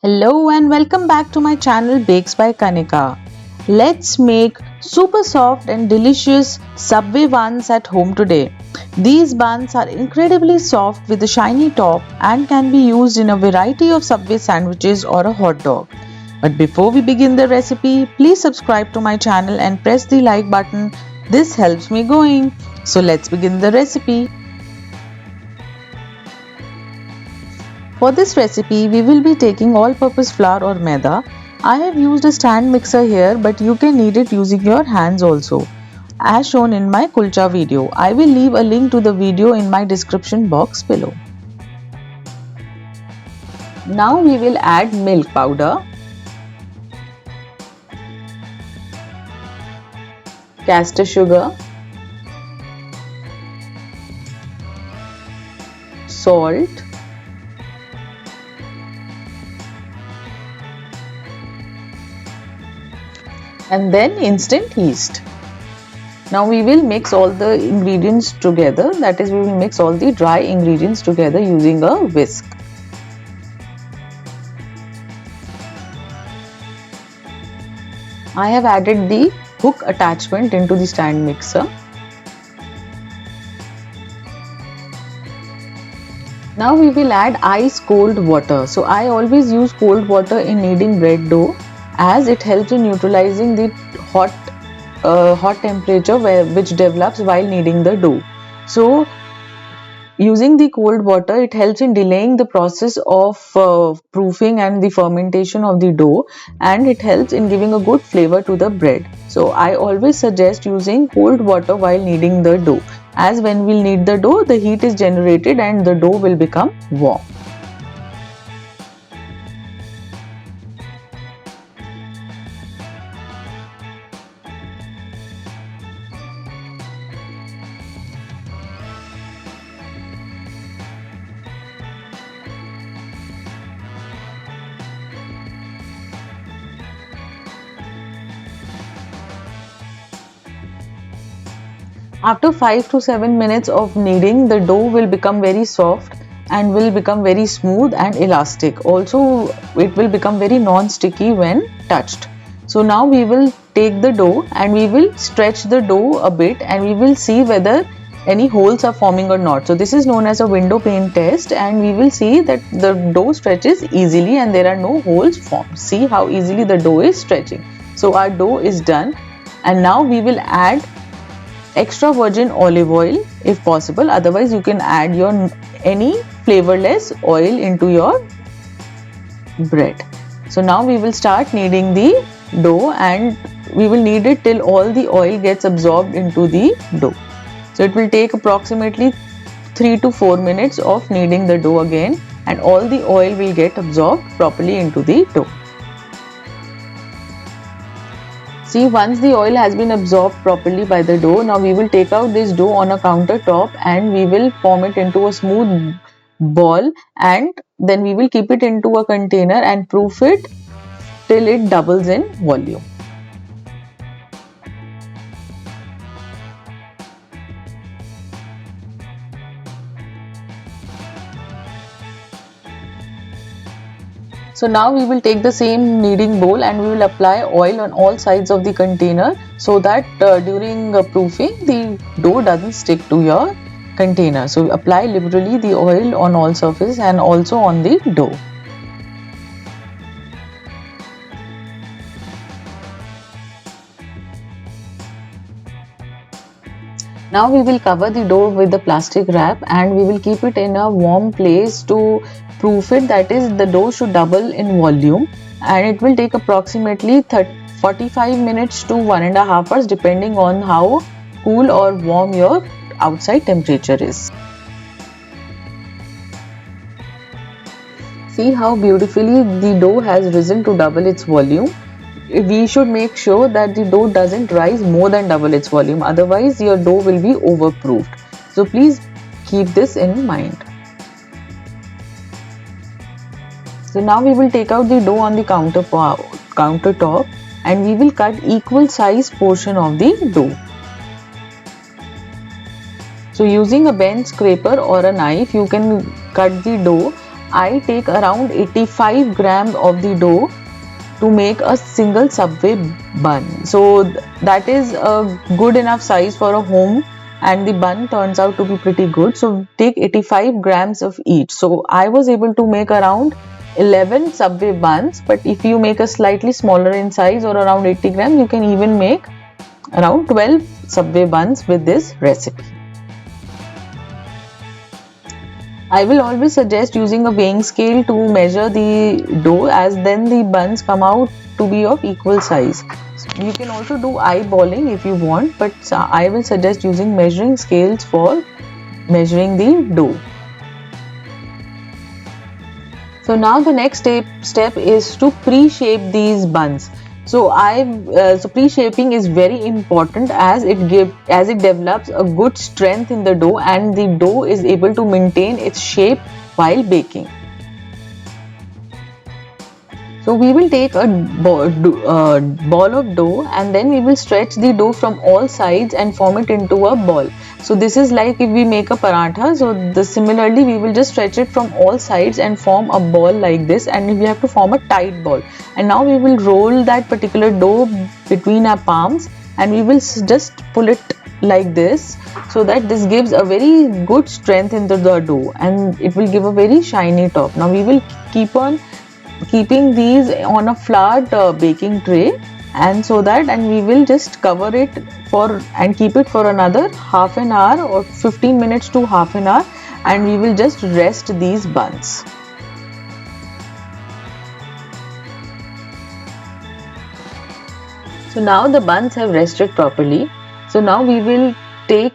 Hello and welcome back to my channel Bakes by Kanika. Let's make super soft and delicious Subway buns at home today. These buns are incredibly soft with a shiny top and can be used in a variety of Subway sandwiches or a hot dog. But before we begin the recipe, please subscribe to my channel and press the like button. This helps me going. So let's begin the recipe. For this recipe, we will be taking all-purpose flour or maida. I have used a stand mixer here, but you can knead it using your hands also, as shown in my Kulcha video. I will leave a link to the video in my description box below. Now we will add milk powder, caster sugar, salt, and then instant yeast. Now we will mix all the ingredients together, that is we will mix all the dry ingredients together using a whisk. I have added the hook attachment into the stand mixer. Now we will add ice cold water. So I always use cold water in kneading bread dough, as it helps in neutralizing the hot temperature which develops while kneading the dough. So using the cold water, it helps in delaying the process of proofing and the fermentation of the dough, and it helps in giving a good flavor to the bread. So I always suggest using cold water while kneading the dough, as when we'll knead the dough, the heat is generated and the dough will become warm. After 5 to 7 minutes of kneading, the dough will become very soft and will become very smooth and elastic. Also, it will become very non-sticky when touched. So now we will take the dough and we will stretch the dough a bit, and we will see whether any holes are forming or not. So this is known as a window pane test, and we will see that the dough stretches easily and there are no holes formed. See how easily the dough is stretching. So our dough is done, and now we will add extra virgin olive oil if possible. Otherwise you can add your any flavorless oil into your bread. So now we will start kneading the dough, and we will knead it till all the oil gets absorbed into the dough. So it will take approximately 3 to 4 minutes of kneading the dough again, and all the oil will get absorbed properly into the dough. See, once the oil has been absorbed properly by the dough, now we will take out this dough on a countertop and we will form it into a smooth ball, and then we will keep it into a container and proof it till it doubles in volume. So now we will take the same kneading bowl and we will apply oil on all sides of the container, so that during proofing the dough doesn't stick to your container. So apply liberally the oil on all surfaces and also on the dough. Now we will cover the dough with the plastic wrap and we will keep it in a warm place to proof it. That is, the dough should double in volume, and it will take approximately 45 minutes to 1.5 hours depending on how cool or warm your outside temperature is. See how beautifully the dough has risen to double its volume. We should make sure that the dough doesn't rise more than double its volume, otherwise your dough will be overproofed. So please keep this in mind. So now we will take out the dough on the countertop and we will cut equal size portion of the dough. So using a bench scraper or a knife, you can cut the dough I take around 85 grams of the dough to make a single Subway bun. So that is a good enough size for a home, and the bun turns out to be pretty good. So take 85 grams of each. So I was able to make around 11 Subway buns, but if you make a slightly smaller in size or around 80 grams, you can even make around 12 Subway buns with this recipe. I will always suggest using a weighing scale to measure the dough, as then the buns come out to be of equal size. You can also do eyeballing if you want, but I will suggest using measuring scales for measuring the dough. So now the next step is to pre-shape these buns. So pre-shaping is very important, as it develops a good strength in the dough, and the dough is able to maintain its shape while baking. So we will take a ball of dough, and then we will stretch the dough from all sides and form it into a ball. So this is like if we make a paratha. So similarly we will just stretch it from all sides and form a ball like this, and we have to form a tight ball. And now we will roll that particular dough between our palms, and we will just pull it like this, so that this gives a very good strength into the dough, and it will give a very shiny top. Now we will keep on keeping these on a flat baking tray, and we will just cover it and keep it for another half an hour or 15 minutes to half an hour, and we will just rest these buns. So now the buns have rested properly. So now we will take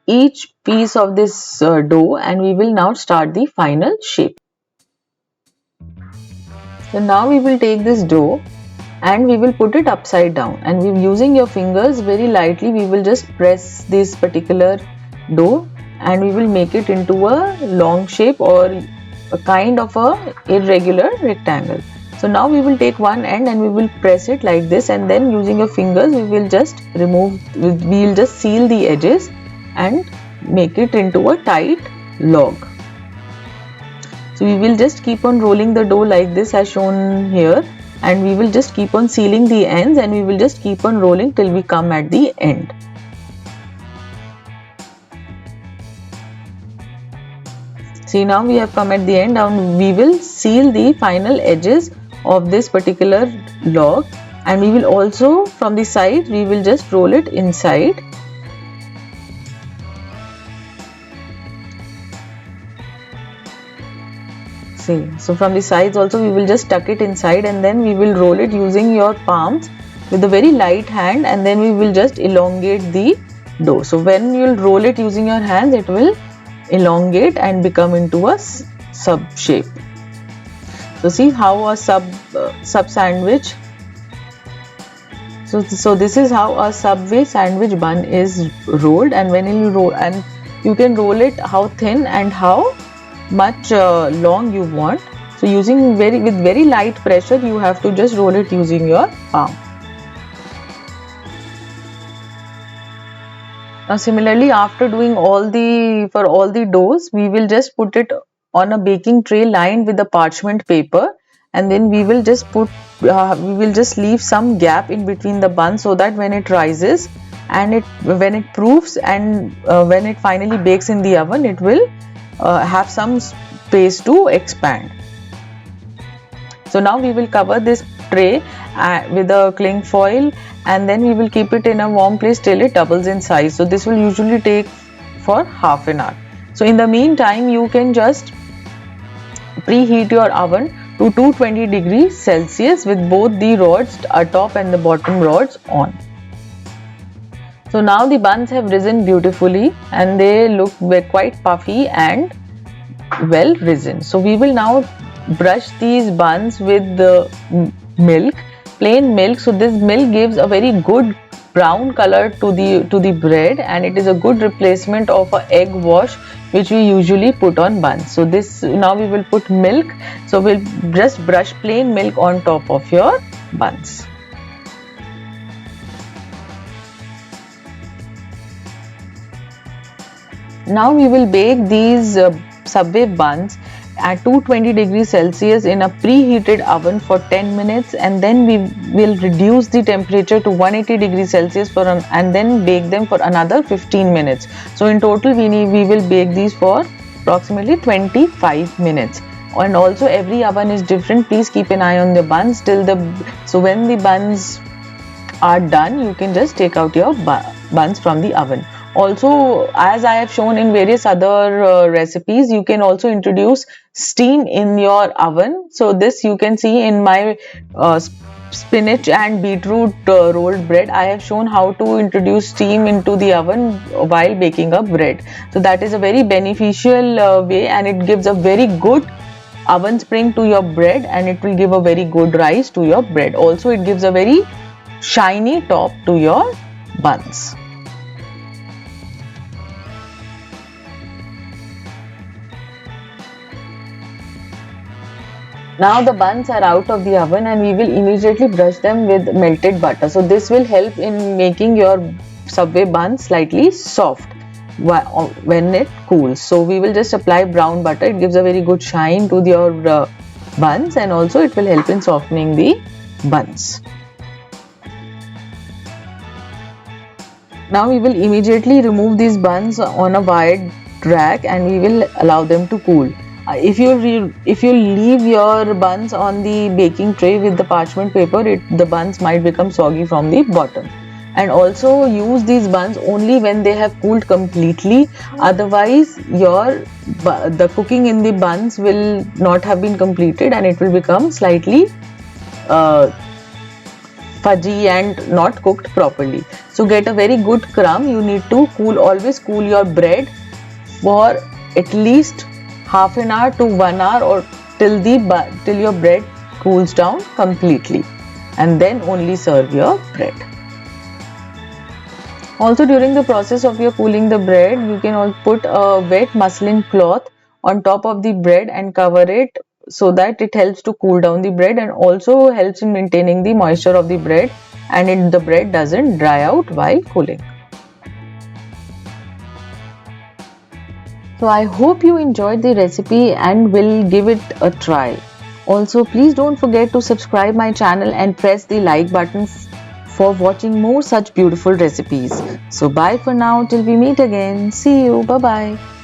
each piece of this dough, and we will now start the final shape. So now we will take this dough and we will put it upside down, and using your fingers very lightly we will just press this particular dough, and we will make it into a long shape or a kind of a irregular rectangle. So now we will take one end and we will press it like this, and then using your fingers we will just seal the edges and make it into a tight log. So we will just keep on rolling the dough like this as shown here, and we will just keep on sealing the ends, and we will just keep on rolling till we come at the end. See, now we have come at the end. Now we will seal the final edges of this particular log, and we will also from the side we will just roll it inside. See, so from the sides also we will just tuck it inside, and then we will roll it using your palms with a very light hand, and then we will just elongate the dough. So when you will roll it using your hands, it will elongate and become into a sub shape. So see how a sub sandwich. So this is how a Subway sandwich bun is rolled, and when you roll, and you can roll it how thin and how much long you want. So using with very light pressure, you have to just roll it using your palm. Now similarly, after doing all the doughs, we will just put it on a baking tray lined with the parchment paper, and then we will just leave some gap in between the buns, so that when it rises and when it proofs, and when it finally bakes in the oven, it will have some space to expand. So now we will cover this tray with a cling foil, and then we will keep it in a warm place till it doubles in size. So this will usually take for half an hour. So in the meantime, you can just preheat your oven to 220 degrees Celsius with both the rods, top and the bottom rods on. So now the buns have risen beautifully, and they look quite puffy and well risen. So we will now brush these buns with the milk, plain milk. So this milk gives a very good brown color to the bread, and it is a good replacement of an egg wash which we usually put on buns. So now we will put milk. So we'll just brush plain milk on top of your buns. Now we will bake these Subway buns at 220 degrees Celsius in a preheated oven for 10 minutes, and then we will reduce the temperature to 180 degrees Celsius and then bake them for another 15 minutes. So in total we will bake these for approximately 25 minutes. And also every oven is different. Please keep an eye on the buns so when the buns are done, you can just take out your buns from the oven. Also, as I have shown in various other recipes, you can also introduce steam in your oven. So this you can see in my spinach and beetroot rolled bread. I have shown how to introduce steam into the oven while baking a bread. So that is a very beneficial way, and it gives a very good oven spring to your bread, and it will give a very good rise to your bread. Also, it gives a very shiny top to your buns. Now the buns are out of the oven, and we will immediately brush them with melted butter. So this will help in making your Subway bun slightly soft when it cools. So we will just apply brown butter. It gives a very good shine to your buns, and also it will help in softening the buns. Now we will immediately remove these buns on a wired rack, and we will allow them to cool. If you leave your buns on the baking tray with the parchment paper, the buns might become soggy from the bottom. And also use these buns only when they have cooled completely. Otherwise, the cooking in the buns will not have been completed, and it will become slightly fudgy and not cooked properly. So get a very good crumb. You need to always cool your bread for at least half an hour to 1 hour, or till your bread cools down completely, and then only serve your bread. Also, during the process of your cooling the bread, you can put a wet muslin cloth on top of the bread and cover it, so that it helps to cool down the bread, and also helps in maintaining the moisture of the bread, and the bread doesn't dry out while cooling. So I hope you enjoyed the recipe and will give it a try. Also, please don't forget to subscribe my channel and press the like button for watching more such beautiful recipes. So bye for now till we meet again. See you. Bye bye.